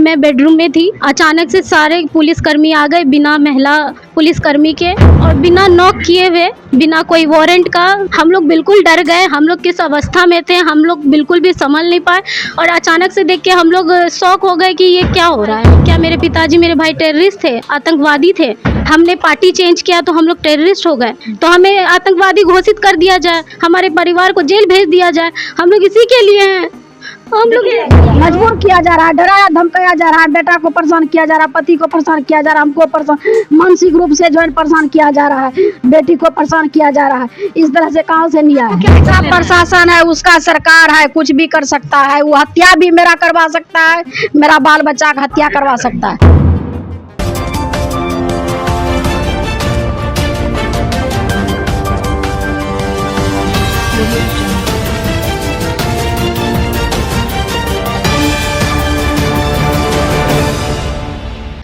मैं बेडरूम में थी, अचानक से सारे पुलिसकर्मी आ गए बिना महिला पुलिसकर्मी के और बिना नॉक किए हुए, बिना कोई वारंट का। हम लोग बिल्कुल डर गए, हम लोग किस अवस्था में थे हम लोग बिल्कुल भी समझ नहीं पाए और अचानक से देख के हम लोग शॉक हो गए कि ये क्या हो रहा है। क्या मेरे पिताजी मेरे भाई टेररिस्ट थे, आतंकवादी थे? हमने पार्टी चेंज किया तो हम लोग टेररिस्ट हो गए, तो हमें आतंकवादी घोषित कर दिया जाए, हमारे परिवार को जेल भेज दिया जाए। हम लोग इसी के लिए हैं, हम लोग मजबूर किया जा रहा है, डराया धमकाया जा रहा है, बेटा को परेशान किया जा रहा है, पति को परेशान किया जा रहा है, हमको परेशान मानसिक रूप से जो है परेशान किया जा रहा है, बेटी को परेशान किया जा रहा है। इस तरह से कहाँ से नहीं आया? उसका प्रशासन है, उसका सरकार है, कुछ भी कर सकता है। वो हत्या भी मेरा करवा सकता है, मेरा बाल बच्चा का हत्या करवा सकता है।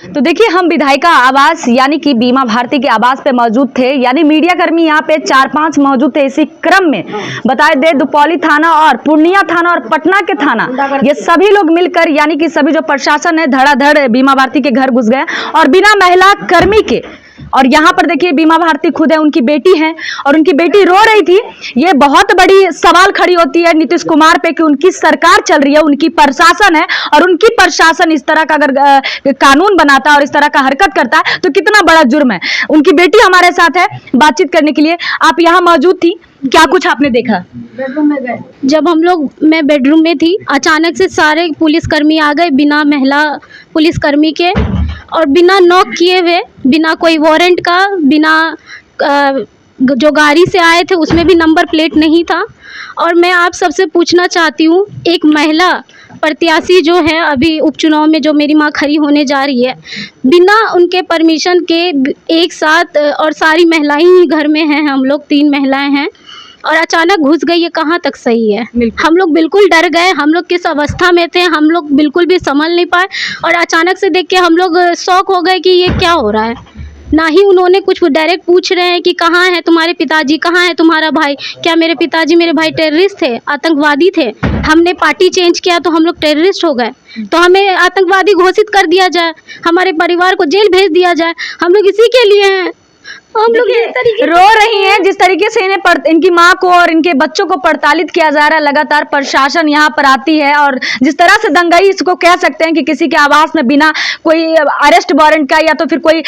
तो देखिए, हम विधायिका आवास यानी कि बीमा भारती के आवास पे मौजूद थे, यानी मीडिया कर्मी यहाँ पे 4-5 मौजूद थे। इसी क्रम में बताए दे दुपौली थाना और पूर्णिया थाना और पटना के थाना, ये सभी लोग मिलकर यानी कि सभी जो प्रशासन है धड़ाधड़ बीमा भारती के घर घुस गए और बिना महिला कर्मी के। और यहाँ पर देखिए बीमा भारती खुद है, उनकी बेटी है और उनकी बेटी रो रही थी। ये बहुत बड़ी सवाल खड़ी होती है नीतीश कुमार पे कि उनकी सरकार चल रही है, उनकी प्रशासन है और उनकी प्रशासन इस तरह का अगर कानून बनाता है और इस तरह का हरकत करता है तो कितना बड़ा जुर्म है। उनकी बेटी हमारे साथ है बातचीत करने के लिए। आप यहाँ मौजूद थी, क्या कुछ आपने देखा? बेडरूम में गए जब मैं बेडरूम में थी, अचानक से सारे पुलिसकर्मी आ गए बिना महिला पुलिसकर्मी के और बिना नॉक किए हुए, बिना कोई वारंट का, बिना जो गाड़ी से आए थे उसमें भी नंबर प्लेट नहीं था। और मैं आप सबसे पूछना चाहती हूँ, एक महिला प्रत्याशी जो है अभी उपचुनाव में जो मेरी माँ खड़ी होने जा रही है, बिना उनके परमिशन के एक साथ, और सारी महिलाएं ही घर में हैं, हम लोग 3 महिलाएं हैं, और अचानक घुस गई, ये कहाँ तक सही है? हम लोग बिल्कुल डर गए, हम लोग किस अवस्था में थे हम लोग बिल्कुल भी समझ नहीं पाए और अचानक से देख के हम लोग शॉक हो गए कि ये क्या हो रहा है। ना ही उन्होंने कुछ डायरेक्ट पूछ रहे हैं कि कहाँ है तुम्हारे पिताजी, कहाँ है तुम्हारा भाई? क्या मेरे पिताजी मेरे भाई टेररिस्ट थे, आतंकवादी थे? हमने पार्टी चेंज किया तो हम लोग टेररिस्ट हो गए, तो हमें आतंकवादी घोषित कर दिया जाए, हमारे परिवार को जेल भेज दिया जाए। हम लोग इसी के लिए हैं, हम लोग रो रही हैं। जिस तरीके से इनकी माँ को और इनके बच्चों को प्रताड़ित किया जा रहा है, लगातार प्रशासन यहाँ पर आती है और जिस तरह से दंगाई इसको कह सकते हैं कि किसी के आवास में बिना कोई अरेस्ट वारंट का या तो फिर कोई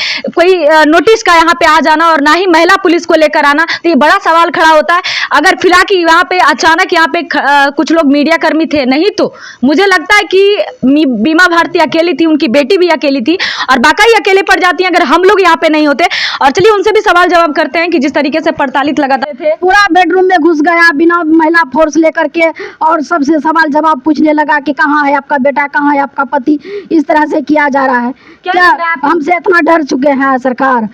नोटिस का यहाँ पे आ जाना और ना ही महिला पुलिस को लेकर आना, तो ये बड़ा सवाल खड़ा होता है। अगर फिलहाल कि यहाँ पे अचानक यहाँ पे कुछ लोग मीडिया कर्मी थे, नहीं तो मुझे लगता है कि बीमा भारती अकेली थी, उनकी बेटी भी अकेली थी और बाकी अकेले पड़ जाती है अगर हम लोग यहाँ पे नहीं होते। और चलिए उनसे भी सवाल जवाब करते हैं कि जिस तरीके से प्रताड़ित लगातार थे, पूरा बेडरूम में घुस गया बिना महिला फोर्स लेकर के और सबसे सवाल जवाब पूछने लगा कि कहाँ है आपका बेटा, कहाँ है आपका पति? इस तरह से किया जा रहा है। क्या हमसे इतना डर चुके हैं सरकार?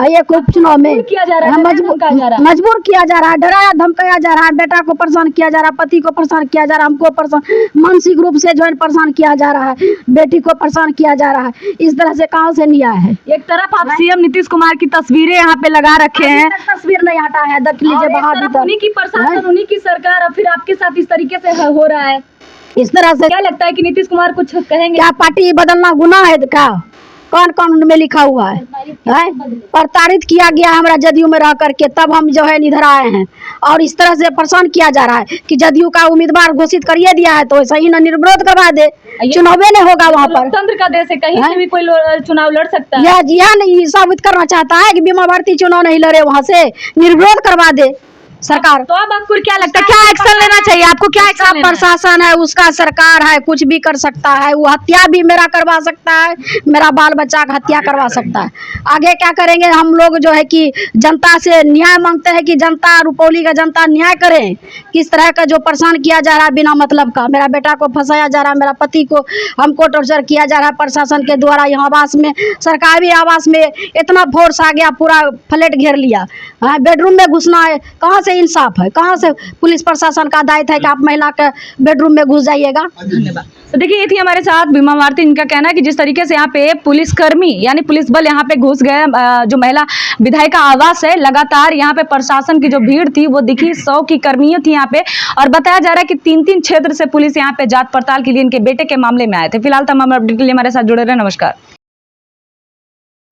ये उपचुनाव में मजबूर किया जा रहा है, डराया धमकाया जा रहा है, बेटा को परेशान किया जा रहा है, पति को परेशान किया जा रहा है, हमको परेशान मानसिक रूप से जो है परेशान किया जा रहा है, बेटी को परेशान किया जा रहा है। इस तरह से कहाँ से नहीं आया है? एक तरफ आप सीएम नीतीश कुमार की तस्वीरें यहाँ पे लगा रखे हैं, तस्वीर नहीं हटा है, देख लीजिए बाहर उन्हीं की प्रशासन, उन्हीं की सरकार, और फिर आपके साथ इस तरीके से हो रहा है। इस तरह से क्या लगता है कि नीतीश कुमार कुछ कहेंगे? क्या पार्टी बदलना गुनाह है? क्या कौन कानून में लिखा हुआ है? प्रताड़ित किया गया हमारा जदयू में रह करके, तब हम जो है इधर आए हैं और इस तरह से परेशान किया जा रहा है कि जदयू का उम्मीदवार घोषित करिए दिया है तो सही ना निर्विरोध करवा दे, चुनाव नहीं होगा वहाँ पर। लोकतंत्र का देश है, कहीं से भी कोई चुनाव लड़ सकता है। यह नहीं साबित करना चाहता है कि बीमा भारती चुनाव नहीं लड़े, वहाँ से निर्विरोध करवा दे सरकार। तो अब आपको क्या लगता है, क्या एक्शन लेना चाहिए आपको? क्या एक्शन? प्रशासन है, उसका सरकार है, कुछ भी कर सकता है। वो हत्या भी मेरा करवा सकता है, मेरा बाल बच्चा का हत्या करवा सकता है। आगे क्या करेंगे हम लोग जो है कि जनता से न्याय मांगते हैं कि जनता, रुपौली का जनता न्याय करे। किस तरह का जो परेशान किया जा रहा है बिना मतलब का, मेरा बेटा को फंसाया जा रहा है, मेरा पति को, हमको टॉर्चर किया जा रहा है प्रशासन के द्वारा। यहाँ आवास में, सरकारी आवास में इतना फोर्स आ गया, पूरा फ्लैट घेर लिया। हाँ, बेडरूम में घुसना है, कहाँ से इंसाफ है, कहाँ से पुलिस प्रशासन का दायित्व है कि आप महिला के बेडरूम में घुस जाइएगा। धन्यवाद। तो देखिए, ये थी हमारे साथ बीमा भारती। इनका कहना है कि जिस तरीके से यहाँ पे पुलिसकर्मी यानी पुलिस बल यहाँ पे घुस गए, जो महिला विधायक का आवास है, लगातार यहाँ पे प्रशासन की जो भीड़ थी वो दिखी, 100 की कर्मियां थी यहाँ पे, और बताया जा रहा है कि 3-3 क्षेत्र से पुलिस यहाँ पे जांच पड़ताल के लिए इनके बेटे के मामले में आए थे। फिलहाल तमाम अपडेट के लिए हमारे साथ जुड़े रहे। नमस्कार।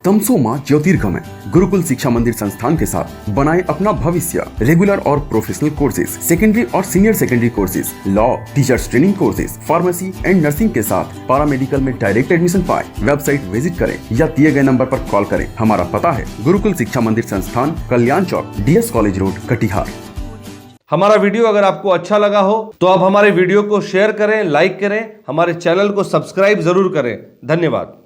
तमसोमा ज्योतिर्गमय गुरुकुल शिक्षा मंदिर संस्थान के साथ बनाए अपना भविष्य। रेगुलर और प्रोफेशनल कोर्सेज, सेकेंडरी और senior secondary courses, law, teachers training courses, pharmacy and nursing के साथ पैरामेडिकल में डायरेक्ट एडमिशन पाए। वेबसाइट विजिट करें या दिए गए नंबर पर कॉल करें। हमारा पता है गुरुकुल शिक्षा मंदिर संस्थान, कल्याण चौक, DS कॉलेज रोड, कटिहार। हमारा वीडियो अगर आपको अच्छा लगा हो तो आप हमारे वीडियो को शेयर करें, लाइक करें, हमारे चैनल को सब्सक्राइब जरूर करें। धन्यवाद।